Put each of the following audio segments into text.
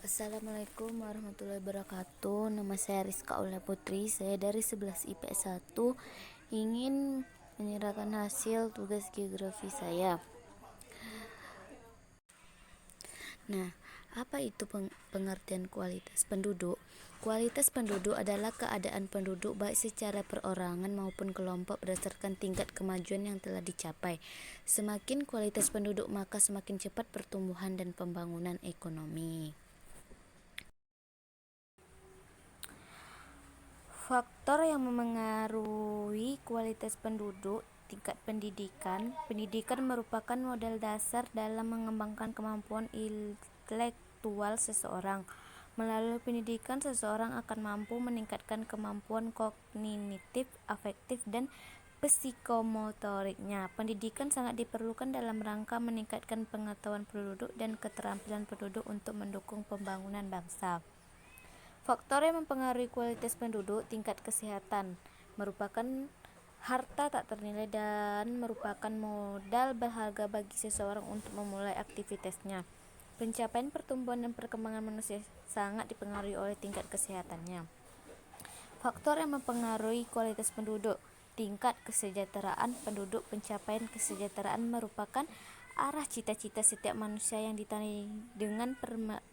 Assalamualaikum warahmatullahi wabarakatuh. Nama saya Rizka Aulia Putri. Saya dari 11 IPS 1 ingin menyerahkan hasil tugas geografi saya. Nah, apa itu pengertian kualitas penduduk? Kualitas penduduk adalah keadaan penduduk baik secara perorangan maupun kelompok berdasarkan tingkat kemajuan yang telah dicapai. Semakin kualitas penduduk, maka semakin cepat pertumbuhan dan pembangunan ekonomi. Faktor yang memengaruhi kualitas penduduk: tingkat pendidikan. Pendidikan merupakan modal dasar dalam mengembangkan kemampuan intelektual seseorang. Melalui pendidikan, seseorang akan mampu meningkatkan kemampuan kognitif, afektif, dan psikomotoriknya. Pendidikan sangat diperlukan dalam rangka meningkatkan pengetahuan penduduk dan keterampilan penduduk untuk mendukung pembangunan bangsa. Faktor yang mempengaruhi kualitas penduduk: tingkat kesehatan merupakan harta tak ternilai dan merupakan modal berharga bagi seseorang untuk memulai aktivitasnya. Pencapaian pertumbuhan dan perkembangan manusia sangat dipengaruhi oleh tingkat kesehatannya. Faktor yang mempengaruhi kualitas penduduk: tingkat kesejahteraan penduduk. Pencapaian kesejahteraan merupakan arah cita-cita setiap manusia yang ditandai dengan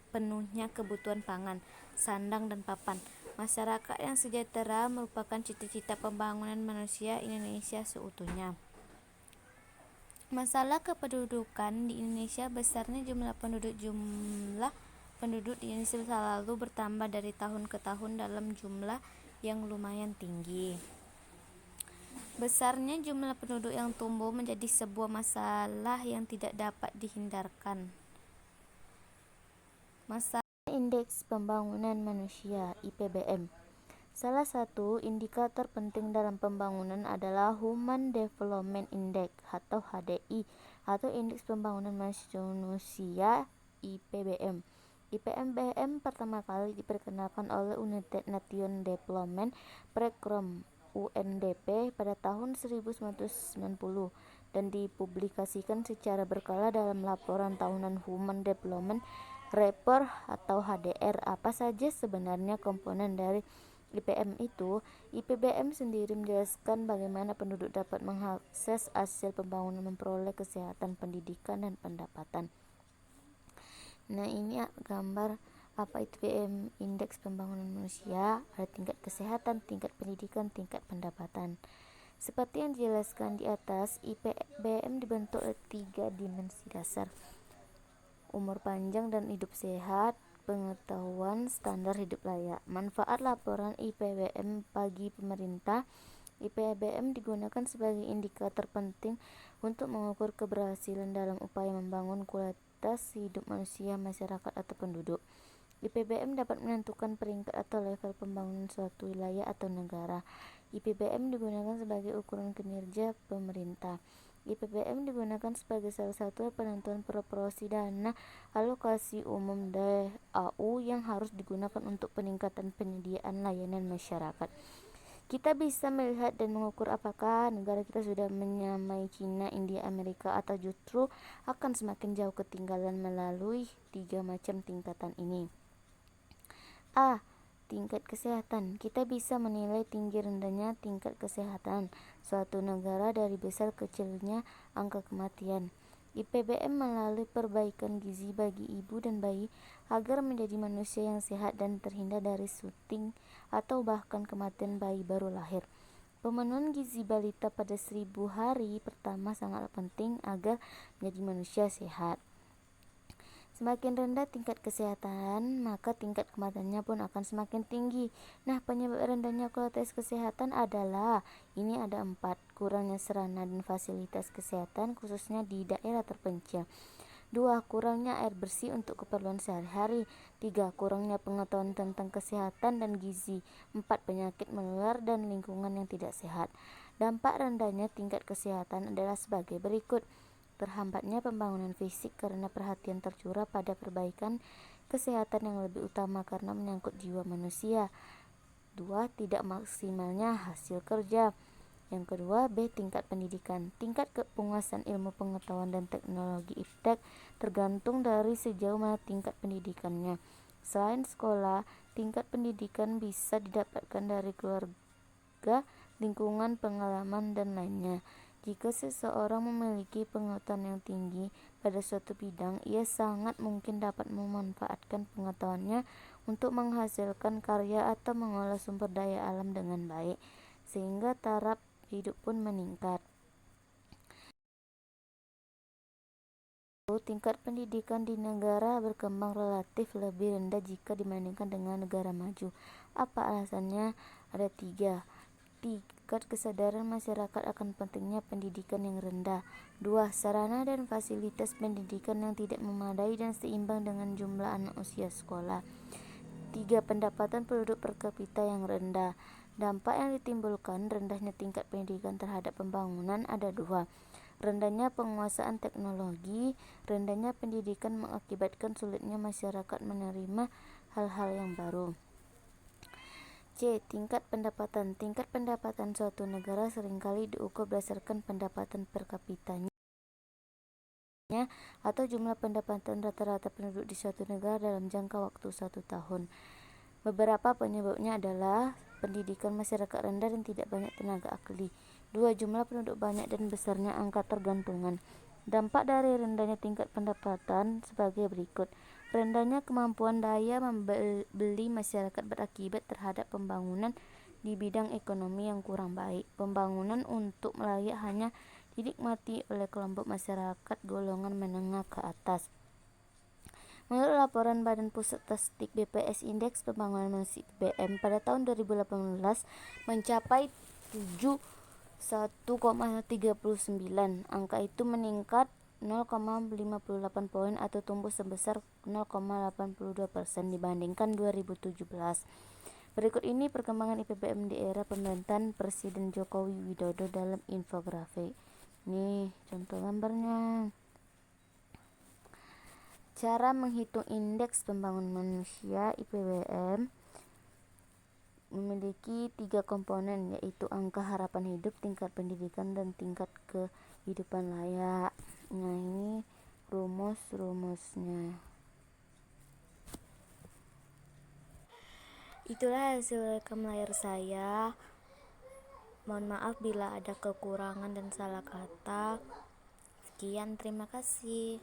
penuhnya kebutuhan pangan, sandang, dan papan. Masyarakat yang sejahtera merupakan cita-cita pembangunan manusia Indonesia seutuhnya. Masalah kependudukan di Indonesia: besarnya jumlah penduduk di Indonesia selalu bertambah dari tahun ke tahun dalam jumlah yang lumayan tinggi. Besarnya jumlah penduduk yang tumbuh menjadi sebuah masalah yang tidak dapat dihindarkan. Masalah Indeks Pembangunan Manusia (IPBM). Salah satu indikator penting dalam pembangunan adalah Human Development Index atau HDI atau Indeks Pembangunan Manusia (IPBM). IPBM pertama kali diperkenalkan oleh United Nations Development Programme UNDP pada tahun 1990 dan dipublikasikan secara berkala dalam laporan tahunan Human Development Report atau HDR. Apa saja sebenarnya komponen dari IPM itu? IPBM sendiri menjelaskan bagaimana penduduk dapat mengakses hasil pembangunan, memperoleh kesehatan, pendidikan, dan pendapatan. Nah, ini gambar apa itu IPM, Indeks Pembangunan Manusia. Ada tingkat kesehatan, tingkat pendidikan, tingkat pendapatan. Seperti yang dijelaskan di atas, IPBM dibentuk oleh 3 dimensi dasar: umur panjang dan hidup sehat, pengetahuan, standar hidup layak. Manfaat laporan IPBM bagi pemerintah: IPBM digunakan sebagai indikator penting untuk mengukur keberhasilan dalam upaya membangun kualitas hidup manusia, masyarakat, atau penduduk. IPBM dapat menentukan peringkat atau level pembangunan suatu wilayah atau negara. IPBM digunakan sebagai ukuran kinerja pemerintah. IPBM digunakan sebagai salah satu penentuan proporsi dana alokasi umum DAU yang harus digunakan untuk peningkatan penyediaan layanan masyarakat. Kita bisa melihat dan mengukur apakah negara kita sudah menyamai China, India, Amerika, atau justru akan semakin jauh ketinggalan melalui 3 macam tingkatan ini. A. Tingkat kesehatan. Kita bisa menilai tinggi rendahnya tingkat kesehatan suatu negara dari besar kecilnya angka kematian. IPBM melalui perbaikan gizi bagi ibu dan bayi agar menjadi manusia yang sehat dan terhindar dari stunting atau bahkan kematian bayi baru lahir. Pemenuhan gizi balita pada 1000 hari pertama sangat penting agar menjadi manusia sehat. Semakin rendah tingkat kesehatan, maka tingkat kematiannya pun akan semakin tinggi. Nah, penyebab rendahnya kualitas kesehatan adalah, ini ada 4: kurangnya sarana dan fasilitas kesehatan khususnya di daerah terpencil. 2. Kurangnya air bersih untuk keperluan sehari-hari. 3. Kurangnya pengetahuan tentang kesehatan dan gizi. 4. Penyakit menular dan lingkungan yang tidak sehat. Dampak rendahnya tingkat kesehatan adalah sebagai berikut: terhambatnya pembangunan fisik karena perhatian tercurah pada perbaikan kesehatan yang lebih utama karena menyangkut jiwa manusia. 2. Tidak maksimalnya hasil kerja. Yang kedua, B. Tingkat pendidikan. Tingkat penguasaan ilmu pengetahuan dan teknologi iptek tergantung dari sejauh mana tingkat pendidikannya. Selain sekolah, tingkat pendidikan bisa didapatkan dari keluarga, lingkungan, pengalaman, dan lainnya. Jika seseorang memiliki pengetahuan yang tinggi pada suatu bidang, ia sangat mungkin dapat memanfaatkan pengetahuannya untuk menghasilkan karya atau mengolah sumber daya alam dengan baik, sehingga taraf hidup pun meningkat. Tingkat pendidikan di negara berkembang relatif lebih rendah jika dibandingkan dengan negara maju. Apa alasannya? Ada 3. Tingkat kesadaran masyarakat akan pentingnya pendidikan yang rendah. 2. Sarana dan fasilitas pendidikan yang tidak memadai dan seimbang dengan jumlah anak usia sekolah. 3. Pendapatan penduduk per kapita yang rendah. Dampak yang ditimbulkan rendahnya tingkat pendidikan terhadap pembangunan ada 2. Rendahnya penguasaan teknologi. Rendahnya pendidikan mengakibatkan sulitnya masyarakat menerima hal-hal yang baru. C. Tingkat pendapatan. Tingkat pendapatan suatu negara seringkali diukur berdasarkan pendapatan per kapitanya atau jumlah pendapatan rata-rata penduduk di suatu negara dalam jangka waktu 1 tahun. Beberapa penyebabnya adalah pendidikan masyarakat rendah dan tidak banyak tenaga ahli. 2. Jumlah penduduk banyak dan besarnya angka tergantungan. Dampak dari rendahnya tingkat pendapatan sebagai berikut. Rendahnya kemampuan daya membeli masyarakat berakibat terhadap pembangunan di bidang ekonomi yang kurang baik. Pembangunan untuk layak hanya dinikmati oleh kelompok masyarakat golongan menengah ke atas. Menurut laporan Badan Pusat Statistik (BPS), indeks pembangunan manusia (PPM) pada tahun 2018 mencapai 71,39. Angka itu meningkat 0,58 poin atau tumbuh sebesar 0,82% dibandingkan 2017. Berikut ini perkembangan IPPM di era pemerintahan Presiden Joko Widodo dalam infografik. Nih contoh gambarnya. Cara menghitung indeks pembangunan manusia (IPPM) memiliki 3 komponen, yaitu angka harapan hidup, tingkat pendidikan, dan tingkat kehidupan layak. Nah, ini rumus-rumusnya. Itulah hasil rekam layar saya. Mohon maaf bila ada kekurangan dan salah kata. Sekian, terima kasih.